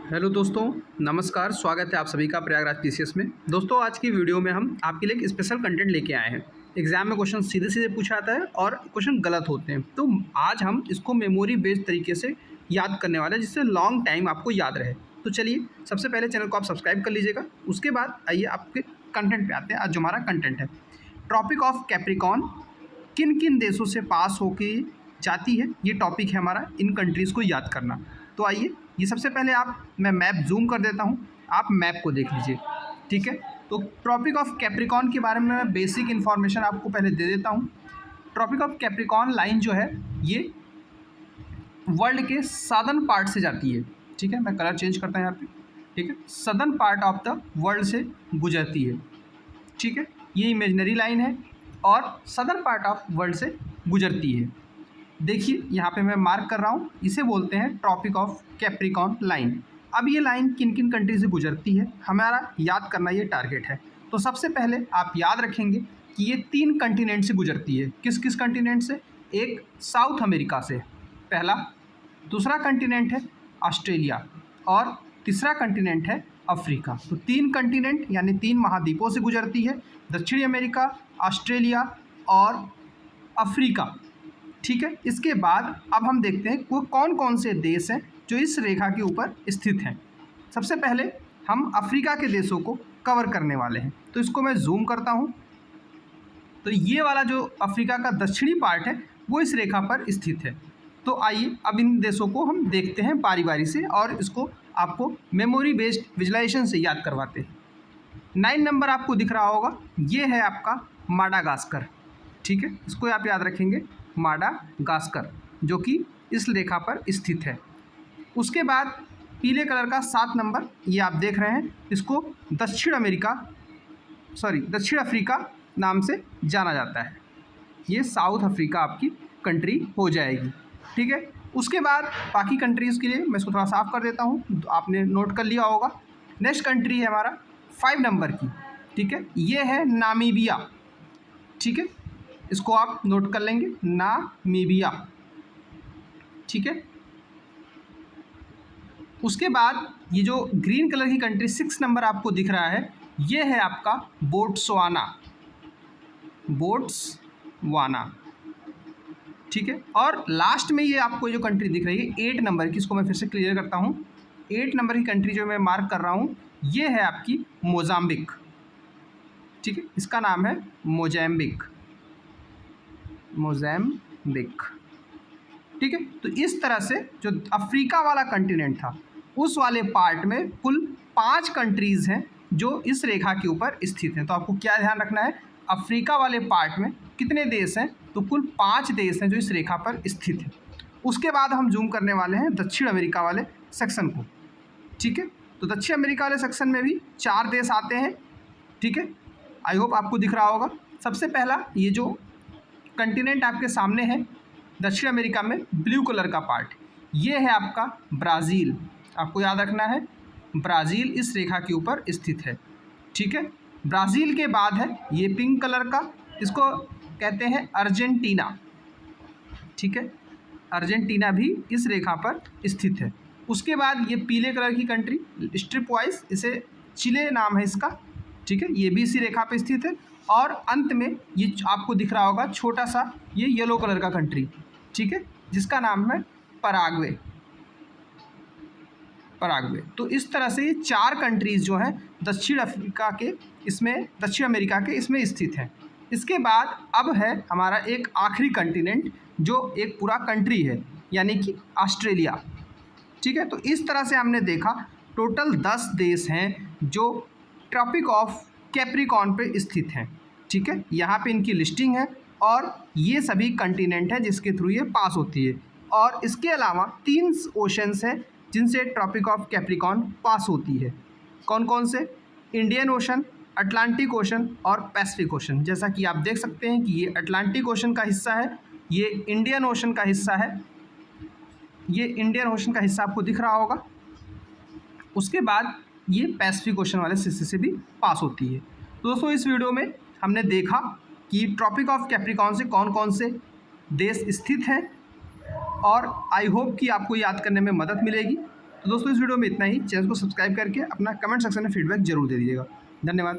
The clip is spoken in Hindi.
हेलो दोस्तों, नमस्कार। स्वागत है आप सभी का प्रयागराज पीसीएस में। दोस्तों, आज की वीडियो में हम आपके लिए एक स्पेशल कंटेंट लेके आए हैं। एग्जाम में क्वेश्चन सीधे सीधे पूछा आता है और क्वेश्चन गलत होते हैं, तो आज हम इसको मेमोरी बेस्ड तरीके से याद करने वाले हैं, जिससे लॉन्ग टाइम आपको याद रहे। तो चलिए, सबसे पहले चैनल को आप सब्सक्राइब कर लीजिएगा। उसके बाद आइए आपके कंटेंट पे आते हैं। आज जो हमारा कंटेंट है, ट्रॉपिक ऑफ कैप्रिकॉर्न किन किन देशों से पास होके जाती है, ये टॉपिक है हमारा, इन कंट्रीज़ को याद करना। तो आइए, ये सबसे पहले मैं मैप जूम कर देता हूँ, आप मैप को देख लीजिए। ठीक है, तो ट्रॉपिक ऑफ कैप्रिकॉर्न के बारे में मैं बेसिक इन्फॉर्मेशन आपको पहले दे देता हूँ। ट्रॉपिक ऑफ कैप्रिकॉर्न लाइन जो है, ये वर्ल्ड के सदर्न पार्ट से जाती है। ठीक है, मैं कलर चेंज करता हूँ यहाँ पे। ठीक है, southern part of the world से गुजरती है। ठीक है, ये इमेजिनरी लाइन है और सदर्न पार्ट ऑफ वर्ल्ड से गुजरती है। देखिए, यहाँ पे मैं मार्क कर रहा हूँ, इसे बोलते हैं ट्रॉपिक ऑफ कैप्रिकॉर्न लाइन। अब ये लाइन किन किन कंट्री से गुजरती है, हमारा याद करना ये टारगेट है। तो सबसे पहले आप याद रखेंगे कि ये 3 कंटिनेंट से गुजरती है। किस किस कंटिनेंट से? एक साउथ अमेरिका से पहला, दूसरा कंटिनेंट है ऑस्ट्रेलिया और तीसरा कंटिनेंट है अफ्रीका। तो 3 कंटिनेंट यानी 3 महाद्वीपों से गुजरती है, दक्षिणी अमेरिका, ऑस्ट्रेलिया और अफ्रीका। ठीक है, इसके बाद अब हम देखते हैं वो कौन कौन से देश हैं जो इस रेखा के ऊपर स्थित हैं। सबसे पहले हम अफ्रीका के देशों को कवर करने वाले हैं, तो इसको मैं जूम करता हूं। तो ये वाला जो अफ्रीका का दक्षिणी पार्ट है वो इस रेखा पर स्थित है। तो आइए अब इन देशों को हम देखते हैं बारी बारी से और इसको आपको मेमोरी बेस्ड विजुलाइजेशन से याद करवाते हैं। 9 नंबर आपको दिख रहा होगा, ये है आपका माडागास्कर। ठीक है, इसको आप याद रखेंगे, माडागास्कर, जो कि इस रेखा पर स्थित है। उसके बाद पीले कलर का 7 नंबर, ये आप देख रहे हैं, इसको दक्षिण अफ्रीका नाम से जाना जाता है। ये साउथ अफ्रीका आपकी कंट्री हो जाएगी। ठीक है, उसके बाद बाकी कंट्रीज़ के लिए मैं इसको थोड़ा साफ कर देता हूँ, तो आपने नोट कर लिया होगा। नेक्स्ट कंट्री है हमारा 5 नंबर की। ठीक है, ये है नामीबिया। ठीक है, इसको आप नोट कर लेंगे, नामीबिया। ठीक है, उसके बाद ये जो ग्रीन कलर की कंट्री 6 नंबर आपको दिख रहा है, ये है आपका बोट्सवाना। ठीक है, और लास्ट में ये आपको जो कंट्री दिख रही है 8 नंबर की, इसको मैं फिर से क्लियर करता हूँ। 8 नंबर की कंट्री जो मैं मार्क कर रहा हूँ, ये है आपकी मोजाम्बिक। ठीक है, इसका नाम है मोजाम्बिक। ठीक है, तो इस तरह से जो अफ्रीका वाला कंटिनेंट था, उस वाले पार्ट में कुल 5 कंट्रीज़ हैं जो इस रेखा के ऊपर स्थित हैं। तो आपको क्या ध्यान रखना है, अफ्रीका वाले पार्ट में कितने देश हैं? तो कुल 5 देश हैं जो इस रेखा पर स्थित हैं। उसके बाद हम जूम करने वाले हैं दक्षिण अमेरिका वाले सेक्शन को। ठीक है, तो दक्षिण अमेरिका वाले सेक्शन में भी 4 देश आते हैं। ठीक है, आई होप आपको दिख रहा होगा। सबसे पहला ये जो कंटिनेंट आपके सामने है दक्षिण अमेरिका में, ब्लू कलर का पार्ट, ये है आपका ब्राज़ील। आपको याद रखना है, ब्राज़ील इस रेखा के ऊपर स्थित है। ठीक है, ब्राज़ील के बाद है ये पिंक कलर का, इसको कहते हैं अर्जेंटीना। ठीक है, अर्जेंटीना भी इस रेखा पर स्थित है। उसके बाद ये पीले कलर की कंट्री, स्ट्रिप वाइज इसे चिले नाम है इसका। ठीक है, ये भी इसी रेखा पर स्थित है। और अंत में ये आपको दिख रहा होगा छोटा सा ये येलो कलर का कंट्री। ठीक है, जिसका नाम है पराग्वे। तो इस तरह से ये 4 कंट्रीज़ जो हैं दक्षिण अमेरिका के इसमें स्थित हैं। इसके बाद अब है हमारा एक आखिरी कंटिनेंट जो एक पूरा कंट्री है, यानी कि ऑस्ट्रेलिया। ठीक है, तो इस तरह से हमने देखा टोटल 10 देश हैं जो ट्रॉपिक ऑफ कैप्रिकॉर्न पे स्थित हैं। ठीक है, यहाँ पे इनकी लिस्टिंग है और ये सभी कंटिनेंट हैं जिसके थ्रू ये पास होती है। और इसके अलावा 3 ओशंस हैं जिनसे ट्रॉपिक ऑफ कैप्रिकॉर्न पास होती है। कौन कौन से? इंडियन ओशन, अटलांटिक ओशन और पैसिफिक ओशन। जैसा कि आप देख सकते हैं कि ये अटलांटिक ओशन का हिस्सा है, ये इंडियन ओशन का हिस्सा है, ये इंडियन ओशन का हिस्सा आपको दिख रहा होगा। उसके बाद ये पैसिफिक ओशन वाले हिस्से से भी पास होती है। तो दोस्तों, इस वीडियो में हमने देखा कि ट्रॉपिक ऑफ कैप्रिकॉर्न से कौन कौन से देश स्थित हैं और आई होप कि आपको याद करने में मदद मिलेगी। तो दोस्तों इस वीडियो में इतना ही। चैनल को सब्सक्राइब करके अपना कमेंट सेक्शन में फीडबैक जरूर दे दीजिएगा। धन्यवाद।